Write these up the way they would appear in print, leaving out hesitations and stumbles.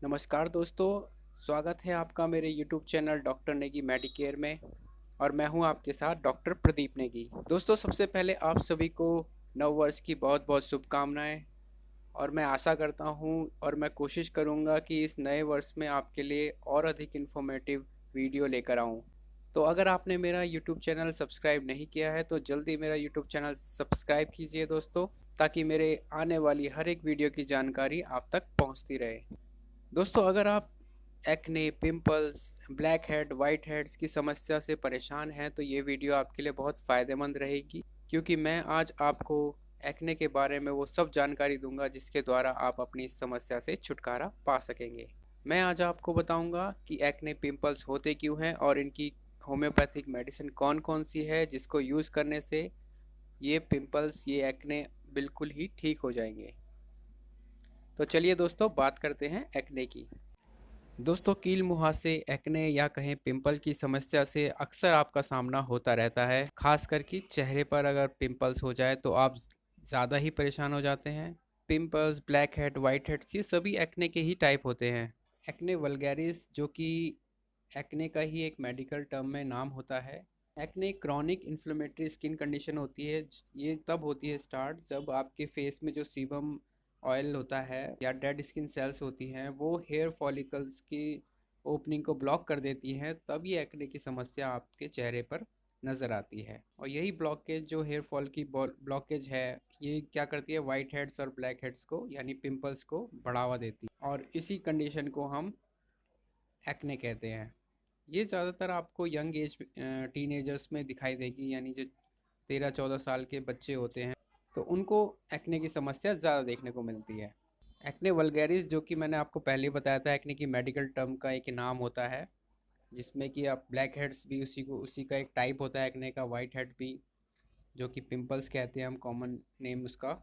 नमस्कार दोस्तों। स्वागत है आपका मेरे YouTube channel doctor Negi Medicare में। और मैं हूं आपके साथ डॉक्टर प्रदीप नेगी। दोस्तों, सबसे पहले आप सभी को नव वर्ष की बहुत बहुत शुभकामनाएं। और मैं आशा करता हूं और मैं कोशिश करूंगा कि इस नए वर्ष में आपके लिए और अधिक इन्फॉर्मेटिव वीडियो लेकर आऊं। तो अगर आपने मेरा YouTube चैनल सब्सक्राइब नहीं किया है तो जल्दी मेरा YouTube चैनल सब्सक्राइब कीजिए दोस्तों, ताकि मेरे आने वाली हर एक वीडियो की जानकारी आप तक पहुंचती रहे। दोस्तों, अगर आप acne, pimples, black head, white heads की समस्या से परेशान हैं तो ये वीडियो आपके लिए बहुत फ़ायदेमंद रहेगी, क्योंकि मैं आज आपको एक्ने के बारे में वो सब जानकारी दूंगा जिसके द्वारा आप अपनी इस समस्या से छुटकारा पा सकेंगे। मैं आज आपको बताऊंगा कि एक्ने, पिंपल्स होते क्यों हैं और इनकी होम्योपैथिक मेडिसिन कौन कौन सी है जिसको यूज़ करने से ये पिंपल्स, ये एक्ने बिल्कुल ही ठीक हो जाएंगे। तो चलिए दोस्तों, बात करते हैं एक्ने की। दोस्तों, कील मुहासे, एक्ने या कहें पिंपल की समस्या से अक्सर आपका सामना होता रहता है। खास करके चेहरे पर अगर पिंपल्स हो जाए तो आप ज़्यादा ही परेशान हो जाते हैं। Pimples, black head, white head, ये सभी एक्ने के ही टाइप होते हैं। एक्ने वल्गैरिस, जो कि एक्ने का ही एक मेडिकल टर्म में नाम होता है। Acne chronic inflammatory skin condition होती है। ये तब होती है स्टार्ट जब आपके फेस में जो सीबम ऑयल होता है या डेड स्किन सेल्स होती हैं वो हेयर फॉलिकल्स की ओपनिंग को ब्लॉक कर देती हैं, तब ये एक्ने की समस्या आपके चेहरे पर नज़र आती है। और यही ब्लॉकेज, जो हेयर फॉल की ब्लॉकेज है, ये क्या करती है, वाइट हेड्स और ब्लैक हेड्स को यानी पिंपल्स को बढ़ावा देती है, और इसी कंडीशन को हम एक्ने कहते हैं। ये ज़्यादातर आपको यंग एज टीनेजर्स में दिखाई देगी, यानी जो 13-14 साल के बच्चे होते हैं तो उनको एक्ने की समस्या ज़्यादा देखने को मिलती है। एक्ने वल्गैरिस, जो कि मैंने आपको पहले ही बताया था, एक्ने की मेडिकल टर्म का एक नाम होता है, जिसमें कि आप ब्लैक हेड्स भी उसी का एक टाइप होता है एक्ने का, वाइट हेड भी, जो कि पिंपल्स कहते हैं हम, कॉमन नेम उसका।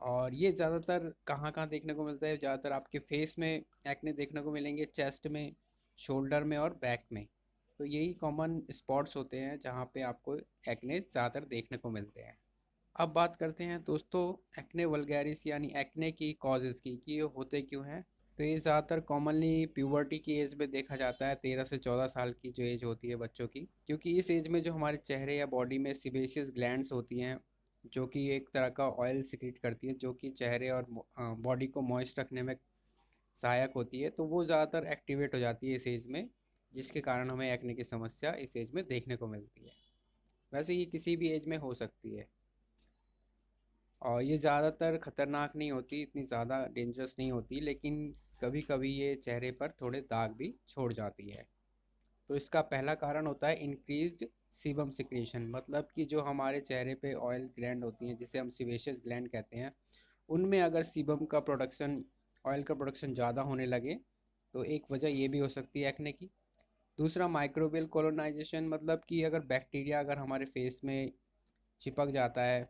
और ये ज़्यादातर कहाँ कहाँ देखने को मिलता है, ज़्यादातर आपके फेस में एक्ने देखने को मिलेंगे, चेस्ट में, शोल्डर में और बैक में। तो यही कॉमन स्पॉट्स होते हैं जहाँ पे आपको एक्ने ज़्यादातर देखने को मिलते हैं। अब बात करते हैं दोस्तों एक्ने वल्गैरिस यानी एक्ने की कॉजेज़ की, कि ये होते क्यों हैं। तो ये ज़्यादातर कॉमनली प्यूबर्टी की एज में देखा जाता है, 13 से 14 साल की जो एज होती है बच्चों की, क्योंकि इस एज में जो हमारे चेहरे या बॉडी में सिबेशियस ग्लैंड्स होती हैं, जो कि एक तरह का ऑयल सिक्रीट करती हैं, जो कि चेहरे और बॉडी को मॉइस्ट रखने में सहायक होती है, तो वो ज़्यादातर एक्टिवेट हो जाती है इस एज में, जिसके कारण हमें एक्ने की समस्या इस एज में देखने को मिलती है। वैसे ये किसी भी एज में हो सकती है और ये ज़्यादातर ख़तरनाक नहीं होती, इतनी ज़्यादा डेंजरस नहीं होती, लेकिन कभी कभी ये चेहरे पर थोड़े दाग भी छोड़ जाती है। तो इसका पहला कारण होता है इंक्रीज्ड सीबम सिक्रीशन, मतलब कि जो हमारे चेहरे पे ऑयल ग्लैंड होती हैं, जिसे हम सिवेशियस ग्लैंड कहते हैं, उनमें अगर सीबम का प्रोडक्शन, ऑयल का प्रोडक्शन ज़्यादा होने लगे, तो एक वजह ये भी हो सकती है एक्ने की। दूसरा, माइक्रोबियल कॉलोनाइजेशन, मतलब कि अगर बैक्टीरिया अगर हमारे फेस में चिपक जाता है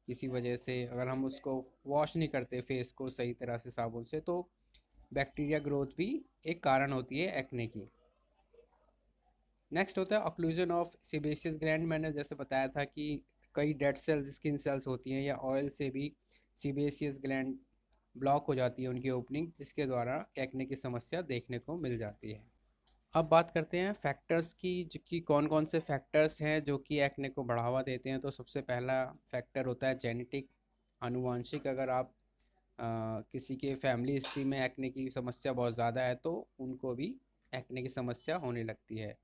किसी वजह से, अगर हम उसको वॉश नहीं करते फेस को सही तरह से साबुन से, तो बैक्टीरिया ग्रोथ भी एक कारण होती है एक्ने की। नेक्स्ट होता है ऑक्लूजन ऑफ सेबेशियस ग्लैंड। मैंने जैसे बताया था कि कई डेड सेल्स, स्किन सेल्स होती हैं या ऑयल से भी सेबेशियस ग्लैंड ब्लॉक हो जाती है उनकी ओपनिंग, जिसके द्वारा एक्ने की समस्या देखने को मिल जाती है। अब बात करते हैं फैक्टर्स की, जो कि कौन कौन से फैक्टर्स हैं जो कि एक्ने को बढ़ावा देते हैं। तो सबसे पहला फैक्टर होता है जेनेटिक, आनुवांशिक। अगर आप किसी के फैमिली हिस्ट्री में एक्ने की समस्या बहुत ज़्यादा है तो उनको भी एक्ने की समस्या होने लगती है।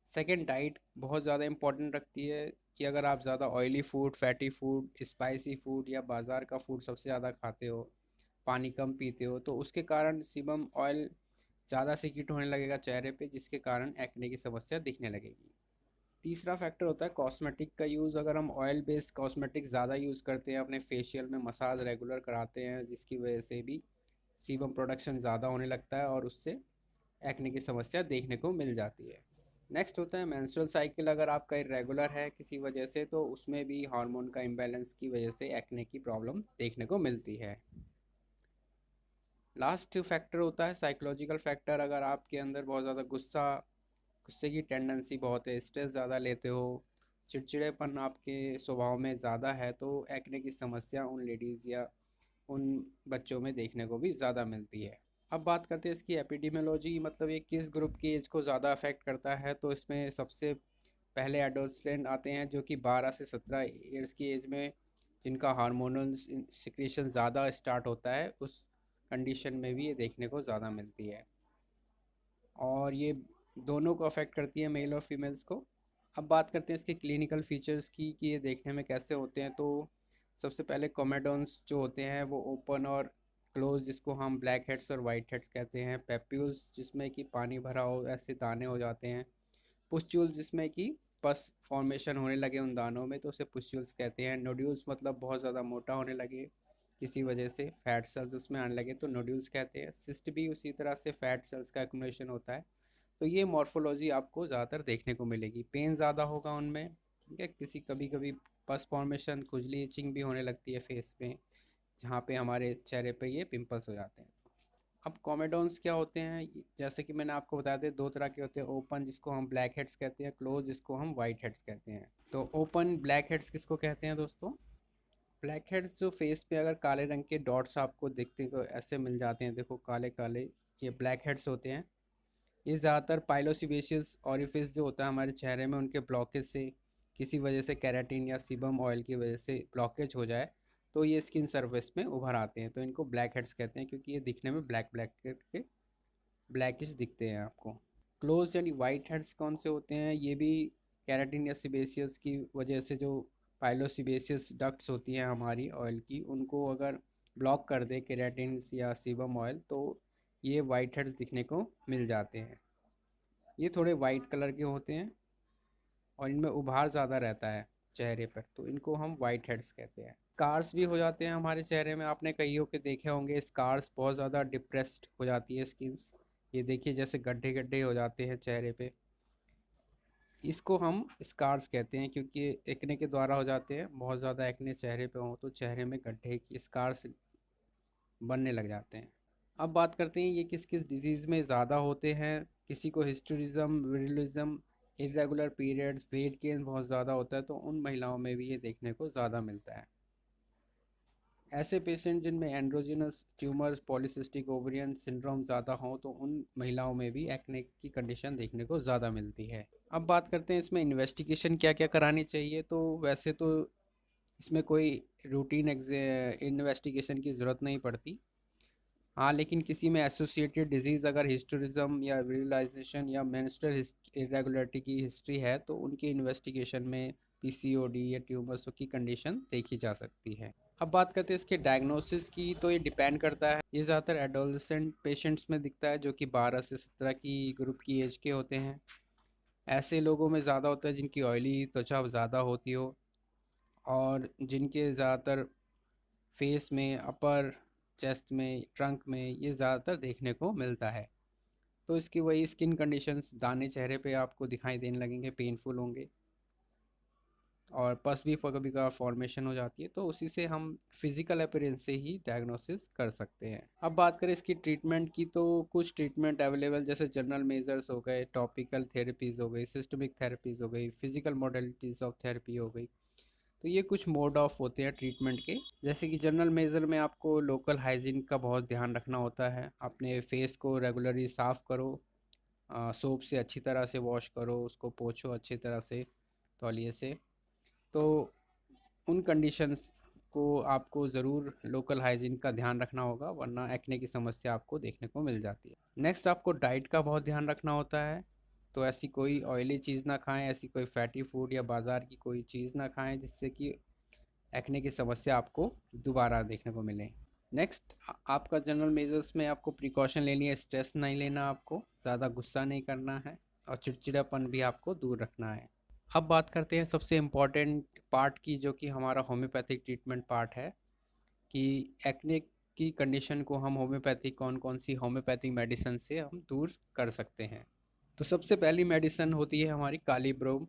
सेकंड, डाइट बहुत ज़्यादा इंपॉर्टेंट रखती है, कि अगर आप ज़्यादा oily food, fatty food, spicy food या बाज़ार का फूड सबसे ज़्यादा खाते हो, पानी कम पीते हो, तो उसके कारण सीबम ऑयल ज़्यादा सिक्रीट होने लगेगा चेहरे पे, जिसके कारण एक्ने की समस्या दिखने लगेगी। तीसरा फैक्टर होता है कॉस्मेटिक का यूज़। अगर हम ऑयल बेस्ड कॉस्मेटिक ज़्यादा यूज़ करते हैं, अपने फेशियल में मसाज रेगुलर कराते हैं, जिसकी वजह से भी सीबम प्रोडक्शन ज़्यादा होने लगता है और उससे एक्ने की समस्या देखने को मिल जाती है। नेक्स्ट होता है मेंस्ट्रुअल साइकिल। अगर आपका इरेगुलर है किसी वजह से, तो उसमें भी हार्मोन का इम्बैलेंस की वजह से एक्ने की प्रॉब्लम देखने को मिलती है। लास्ट फैक्टर होता है साइकोलॉजिकल फैक्टर। अगर आपके अंदर बहुत ज़्यादा गुस्से की टेंडेंसी बहुत है, स्ट्रेस ज़्यादा लेते हो, चिड़चिड़ेपन आपके स्वभाव में ज़्यादा है, तो एक्ने की समस्या उन लेडीज़ या उन बच्चों में देखने को भी ज़्यादा मिलती है। अब बात करते हैं इसकी एपिडेमियोलॉजी, मतलब ये किस ग्रुप की एज को ज़्यादा अफेक्ट करता है। तो इसमें सबसे पहले एडोलसेंट आते हैं जो कि 12 से 17 ईयर्स की एज में, जिनका हार्मोनल सिक्रेशन ज़्यादा स्टार्ट होता है, उस कंडीशन में भी ये देखने को ज़्यादा मिलती है। और ये दोनों को अफेक्ट करती है, मेल और फीमेल्स को। अब बात करते हैं इसके क्लिनिकल फीचर्स की कि ये देखने में कैसे होते हैं। तो सबसे पहले कोमेडोन्स जो होते हैं वो ओपन और क्लोज, जिसको हम ब्लैक हेड्स और वाइट हेड्स कहते हैं। पेप्यूल्स जिसमें कि पानी भरा हो ऐसे दाने हो जाते हैं। पुस्ट्यूल्स जिसमें कि पस फॉर्मेशन होने लगे उन दानों में, तो उसे पुस्ट्यूल्स कहते हैं। नोड्यूल्स मतलब बहुत ज़्यादा मोटा होने लगे किसी वजह से, फैट सेल्स उसमें आने लगे तो नोड्यूल्स कहते हैं। सिस्ट भी उसी तरह से फैट सेल्स का एक्युमुलेशन होता है। तो ये मॉर्फोलॉजी आपको ज़्यादातर देखने को मिलेगी। पेन ज़्यादा होगा उनमें, ठीक है। किसी कभी कभी पस फॉर्मेशन, खुजली, इचिंग भी होने लगती है फेस पे, जहाँ पे हमारे चेहरे पे ये पिंपल्स हो जाते हैं। अब कॉमेडोन्स क्या होते हैं, जैसे कि मैंने आपको बताया था, दो तरह के होते हैं। ओपन जिसको हम ब्लैक हेड्स कहते हैं, क्लोज जिसको हम वाइट हेड्स कहते हैं। तो ओपन ब्लैक हेड्स किसको कहते हैं दोस्तों? ब्लैक हेड्स जो फेस पे अगर काले रंग के डॉट्स आपको देखते को ऐसे मिल जाते हैं, देखो काले काले, ये ब्लैक हेड्स होते हैं। ये ज़्यादातर पाइलोसिबेशियस ऑरिफिस जो होता है हमारे चेहरे में, उनके ब्लॉकेज से, किसी वजह से केराटिन या सीबम ऑयल की वजह से ब्लॉकेज हो जाए, तो ये स्किन सरफेस में उभर आते हैं। तो इनको ब्लैक हेड्स कहते हैं, क्योंकि ये दिखने में ब्लैक ब्लैक के ब्लैकिश दिखते हैं आपको। क्लोज यानी वाइट हेड्स कौन से होते हैं? ये भी केराटिन या सिबेसियस की वजह से, जो पाइलोसिबेसियस डक्ट्स होती हैं हमारी ऑयल की, उनको अगर ब्लॉक कर दे केराटिन या सीबम ऑयल, तो ये वाइट हेड्स दिखने को मिल जाते हैं। ये थोड़े वाइट कलर के होते हैं और इनमें उभार ज़्यादा रहता है चेहरे पर, तो इनको हम वाइट हेड्स कहते हैं। स्कार्स भी हो जाते हैं हमारे चेहरे में, आपने कईयों के देखे होंगे स्कार्स, बहुत ज़्यादा डिप्रेस्ड हो जाती है स्किन्स। ये देखिए जैसे गड्ढे गड्ढे हो जाते हैं चेहरे पे, इसको हम स्कार्स कहते हैं, क्योंकि एक्ने के द्वारा हो जाते हैं। बहुत ज़्यादा एक्ने चेहरे पे हो तो चेहरे में गड्ढे की स्कार्स बनने लग जाते हैं। अब बात करते हैं ये किस किस डिजीज़ में ज़्यादा होते हैं। किसी को हिस्टोरिज्म, विरलिज्म, इरेगुलर पीरियड्स, वेट गेन बहुत ज़्यादा होता है, तो उन महिलाओं में भी ये देखने को ज़्यादा मिलता है। ऐसे पेशेंट जिनमें androgynous tumours, polycystic ovarian syndrome ज़्यादा हों, तो उन महिलाओं में भी एक्ने की कंडीशन देखने को ज़्यादा मिलती है। अब बात करते हैं इसमें इन्वेस्टिगेशन क्या क्या करानी चाहिए। तो वैसे तो इसमें कोई रूटीन इन्वेस्टिगेशन की ज़रूरत नहीं पड़ती। हाँ, लेकिन किसी में एसोसिएटेड डिजीज़ अगर हिस्टोरिज्म या विजुअलाइजेशन या मेंस्ट्रुअल इरेगुलरिटी की हिस्ट्री है, तो उनके इन्वेस्टिगेशन में पीसीओडी या ट्यूमर्स की कंडीशन देखी जा सकती है। अब बात करते हैं इसके डायग्नोसिस की। तो ये डिपेंड करता है, ये ज़्यादातर एडोलसेंट पेशेंट्स में दिखता है, जो कि 12 से 17 की ग्रुप की एज के होते हैं। ऐसे लोगों में ज़्यादा होता है जिनकी ऑयली त्वचा ज़्यादा होती हो, और जिनके ज़्यादातर फेस में, अपर चेस्ट में, ट्रंक में ये ज़्यादातर देखने को मिलता है। तो इसकी वही स्किन कंडीशंस, दाने चेहरे पे आपको दिखाई देने लगेंगे, पेनफुल होंगे, और पस भी कभी का फॉर्मेशन हो जाती है। तो उसी से हम फिज़िकल अपीयरेंस से ही डायग्नोसिस कर सकते हैं। अब बात करें इसकी ट्रीटमेंट की, तो कुछ ट्रीटमेंट अवेलेबल, जैसे जनरल मेजर्स हो गए, टॉपिकल थेरेपीज़ हो गई, सिस्टमिक थेरेपीज़ हो गई, फिजिकल मॉडलिटीज़ ऑफ थेरेपी हो गई। तो ये कुछ मोड ऑफ होते हैं ट्रीटमेंट के। जैसे कि जनरल मेजर में आपको लोकल हाइजीन का बहुत ध्यान रखना होता है। अपने फेस को रेगुलरली साफ़ करो, सोप से अच्छी तरह से वॉश करो, उसको पोछो अच्छी तरह से तौलिए से। तो उन कंडीशंस को आपको ज़रूर लोकल हाइजीन का ध्यान रखना होगा, वरना एक्ने की समस्या आपको देखने को मिल जाती है। नेक्स्ट, आपको डाइट का बहुत ध्यान रखना होता है। तो ऐसी कोई ऑयली चीज़ ना खाएं, ऐसी कोई फैटी फूड या बाज़ार की कोई चीज़ ना खाएं जिससे कि एक्ने की समस्या आपको दोबारा देखने को मिले। नेक्स्ट, आपका जनरल मेजर्स में आपको प्रिकॉशन लेनी है, स्ट्रेस नहीं लेना, आपको ज़्यादा गुस्सा नहीं करना है, और चिड़चिड़ापन भी आपको दूर रखना है। अब बात करते हैं सबसे इम्पॉर्टेंट पार्ट की, जो कि हमारा होम्योपैथिक ट्रीटमेंट पार्ट है, कि एक्ने की कंडीशन को हम होम्योपैथिक, कौन कौन सी होम्योपैथिक मेडिसिन से हम दूर कर सकते हैं। तो सबसे पहली मेडिसिन होती है हमारी कालीब्रोम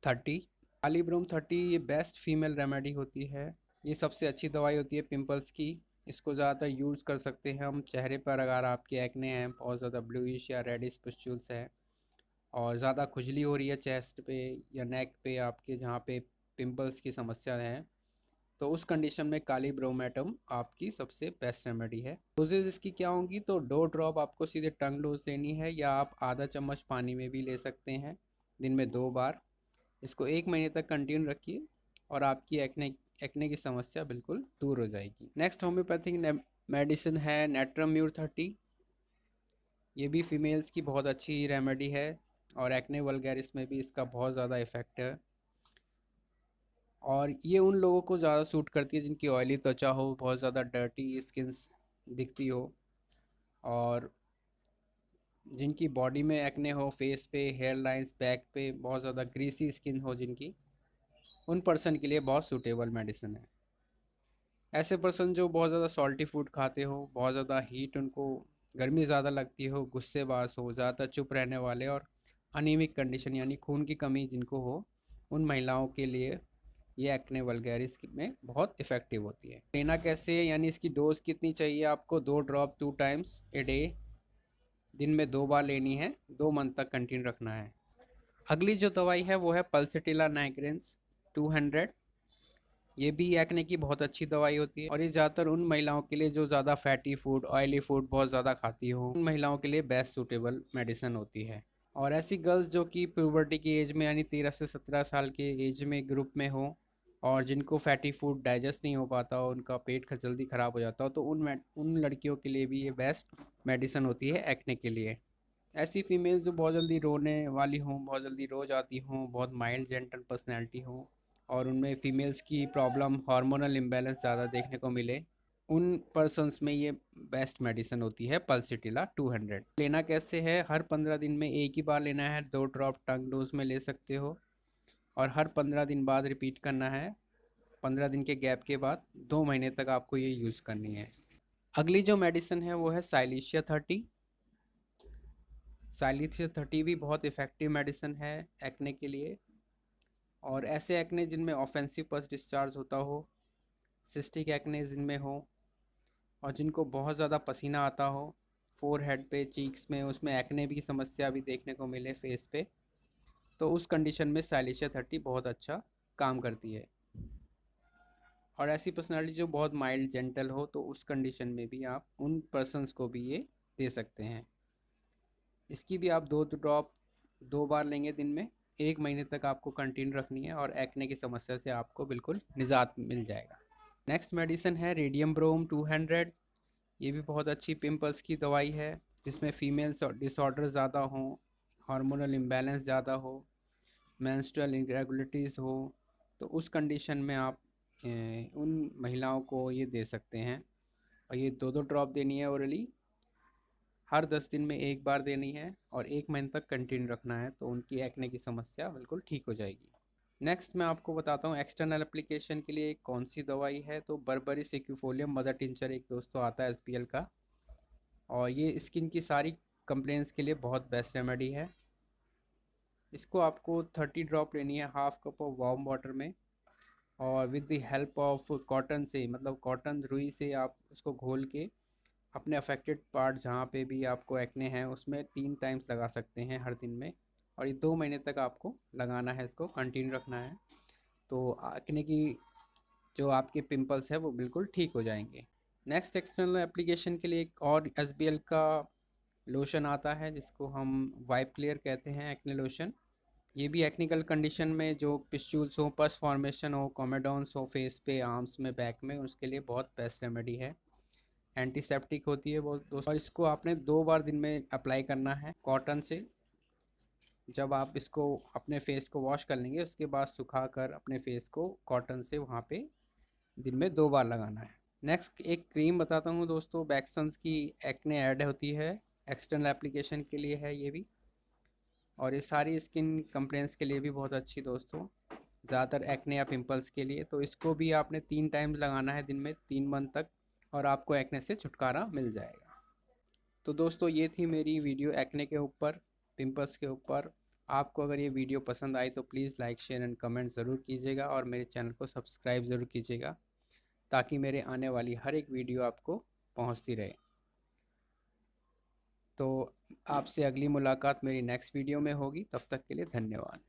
30। कालीब्रोम 30 ये बेस्ट फीमेल रेमेडी होती है। ये सबसे अच्छी दवाई होती है पिंपल्स की। इसको ज़्यादातर यूज़ कर सकते हैं हम चेहरे पर, अगर आपके एक्ने हैं, बहुत ज़्यादा ब्लूइश या रेडिश पस्ट्यूल्स है, और ज़्यादा खुजली हो रही है चेस्ट पे या नेक पे आपके, जहाँ पे पिंपल्स की समस्या है, तो उस कंडीशन में काली ब्रोमेटम आपकी सबसे बेस्ट रेमेडी है। डोजेज इसकी क्या होंगी, तो 2 ड्रॉप आपको सीधे टंग डोज देनी है, या आप आधा चम्मच पानी में भी ले सकते हैं दिन में 2 बार। इसको 1 महीने तक कंटिन्यू रखिए और आपकी एक्ने की समस्या बिल्कुल दूर हो जाएगी। नेक्स्ट होम्योपैथिक मेडिसिन है नेट्रम म्यूर 30। ये भी फीमेल्स की बहुत अच्छी रेमेडी है और एक्ने वल्गैरिस में भी इसका बहुत ज़्यादा इफ़ेक्ट है। और ये उन लोगों को ज़्यादा सूट करती है जिनकी ऑयली त्वचा हो, बहुत ज़्यादा डर्टी स्किन्स दिखती हो, और जिनकी बॉडी में एक्ने हो, फेस पे, हेयर लाइंस, बैक पे बहुत ज़्यादा ग्रीसी स्किन हो जिनकी, उन पर्सन के लिए बहुत सूटेबल मेडिसिन है। ऐसे पर्सन जो बहुत ज़्यादा सॉल्टी फूड खाते हो, बहुत ज़्यादा हीट उनको गर्मी ज़्यादा लगती हो, गुस्सेबाज हो, ज़्यादा चुप रहने वाले, और अनीमिक कंडीशन यानी खून की कमी जिनको हो, उन महिलाओं के लिए ये एक्ने वल्गैरिस में बहुत इफ़ेक्टिव होती है। लेना कैसे है, यानी इसकी डोज कितनी चाहिए आपको, 2 ड्रॉप 2 टाइम्स ए डे, दिन में 2 बार लेनी है, 2 मंथ तक कंटिन्यू रखना है। अगली जो दवाई है वो है पल्सिटिला नाइग्रेंस 200। ये भी एक्ने की बहुत अच्छी दवाई होती है और ये ज़्यादातर उन महिलाओं के लिए जो ज़्यादा फैटी फूड, ऑयली फूड बहुत ज़्यादा खाती हो, उन महिलाओं के लिए बेस्ट सूटेबल मेडिसिन होती है। और ऐसी गर्ल्स जो कि प्यूबर्टी की एज में यानी 13 से 17 साल के एज में ग्रुप में हो, और जिनको फैटी फूड डाइजेस्ट नहीं हो पाता हो, उनका पेट जल्दी ख़राब हो जाता हो, तो उन लड़कियों के लिए भी ये बेस्ट मेडिसिन होती है एक्ने के लिए। ऐसी फीमेल्स जो बहुत जल्दी रोने वाली हों, बहुत जल्दी रो जाती हों, बहुत माइल्ड जेंटल पर्सनैलिटी हो, और उनमें फीमेल्स की प्रॉब्लम हार्मोनल इम्बैलेंस ज़्यादा देखने को मिले, उन पर्सन्स में ये बेस्ट मेडिसिन होती है पल्सिटिला 200। लेना कैसे है, हर 15 दिन में एक ही बार लेना है, 2 ड्रॉप टंग डोज में ले सकते हो, और हर 15 दिन बाद रिपीट करना है। 15 दिन के गैप के बाद 2 महीने तक आपको ये यूज़ करनी है। अगली जो मेडिसिन है वो है साइलिशिया 30। साइलिशिया 30 भी बहुत इफ़ेक्टिव मेडिसिन है एक्ने के लिए, और ऐसे एक्ने जिनमें ऑफेंसिव पस डिस्चार्ज होता हो, सिस्टिक एक्ने जिनमें हो, और जिनको बहुत ज़्यादा पसीना आता हो, फोर हेड पे, चीक्स में, उसमें एक्ने की समस्या भी देखने को मिले फेस पे, तो उस कंडीशन में साइलिशिया 30 बहुत अच्छा काम करती है। और ऐसी पर्सनालिटी जो बहुत माइल्ड जेंटल हो, तो उस कंडीशन में भी आप उन पर्सनस को भी ये दे सकते हैं। इसकी भी आप 2 ड्रॉप 2 बार लेंगे दिन में, 1 महीने तक आपको कंटिन्यू रखनी है, और एक्ने की समस्या से आपको बिल्कुल निजात मिल जाएगा। नेक्स्ट मेडिसिन है रेडियम ब्रोम 200। ये भी बहुत अच्छी पिंपल्स की दवाई है, जिसमें फीमेल्स डिसऑर्डर ज़्यादा हों, हार्मोनल इम्बैलेंस ज़्यादा हो, मेंस्ट्रुअल इरेगुलरिटीज़ हो, तो उस कंडीशन में आप उन महिलाओं को ये दे सकते हैं। और ये 2 ड्रॉप देनी है ओरली, हर 10 दिन में 1 बार देनी है, और 1 महीने तक कंटिन्यू रखना है, तो उनकी एक्ने की समस्या बिल्कुल ठीक हो जाएगी। नेक्स्ट मैं आपको बताता हूँ एक्सटर्नल एप्लीकेशन के लिए कौन सी दवाई है। तो बर्बरी सिक्यूफोलियम मदर टिंचर एक दोस्तों आता है SPL का, और ये स्किन की सारी कंप्लेंट्स के लिए बहुत बेस्ट रेमेडी है। इसको आपको 30 ड्रॉप लेनी है, half cup of warm water में, और with the help of cotton से, मतलब कॉटन रुई से आप इसको घोल के अपने अफेक्टेड पार्ट जहाँ पे भी आपको एक्ने हैं उसमें 3 टाइम्स लगा सकते हैं हर दिन में, और ये 2 महीने तक आपको लगाना है, इसको कंटिन्यू रखना है, तो एक्ने की जो आपके पिंपल्स है वो बिल्कुल ठीक हो जाएंगे। नेक्स्ट एक्सटर्नल एप्लीकेशन के लिए एक और SBL का लोशन आता है, जिसको हम वाइप क्लियर कहते हैं, एक्ने लोशन। ये भी एक्निकल कंडीशन में जो पिस्चुल्स हो, पस फॉर्मेशन हो, कॉमेडॉन्स हो फेस पे, आर्म्स में, बैक में, उसके लिए बहुत बेस्ट रेमेडी है। एंटीसेप्टिक होती है वो दोस्तों, और इसको आपने 2 बार दिन में अप्लाई करना है कॉटन से। जब आप इसको अपने फेस को वॉश कर लेंगे, उसके बाद सुखा कर अपने फेस को कॉटन से वहाँ पे दिन में 2 बार लगाना है। नेक्स्ट एक क्रीम बताता हूँ दोस्तों, बैक्सन्स की एक्ने ऐड होती है, एक्सटर्नल एप्लीकेशन के लिए है ये भी, और ये सारी स्किन कंप्लेंट्स के लिए भी बहुत अच्छी दोस्तों, ज़्यादातर एक्ने या पिंपल्स के लिए। तो इसको भी आपने 3 टाइम्स लगाना है दिन में 3 मंथ तक, और आपको एक्ने से छुटकारा मिल जाएगा। तो दोस्तों ये थी मेरी वीडियो एक्ने के ऊपर, पिंपल्स के ऊपर। आपको अगर ये वीडियो पसंद आई तो please like, share and comment ज़रूर कीजिएगा, और मेरे चैनल को सब्सक्राइब ज़रूर कीजिएगा, ताकि मेरे आने वाली हर एक वीडियो आपको पहुंचती रहे। तो आपसे अगली मुलाकात मेरी नेक्स्ट वीडियो में होगी, तब तक के लिए धन्यवाद।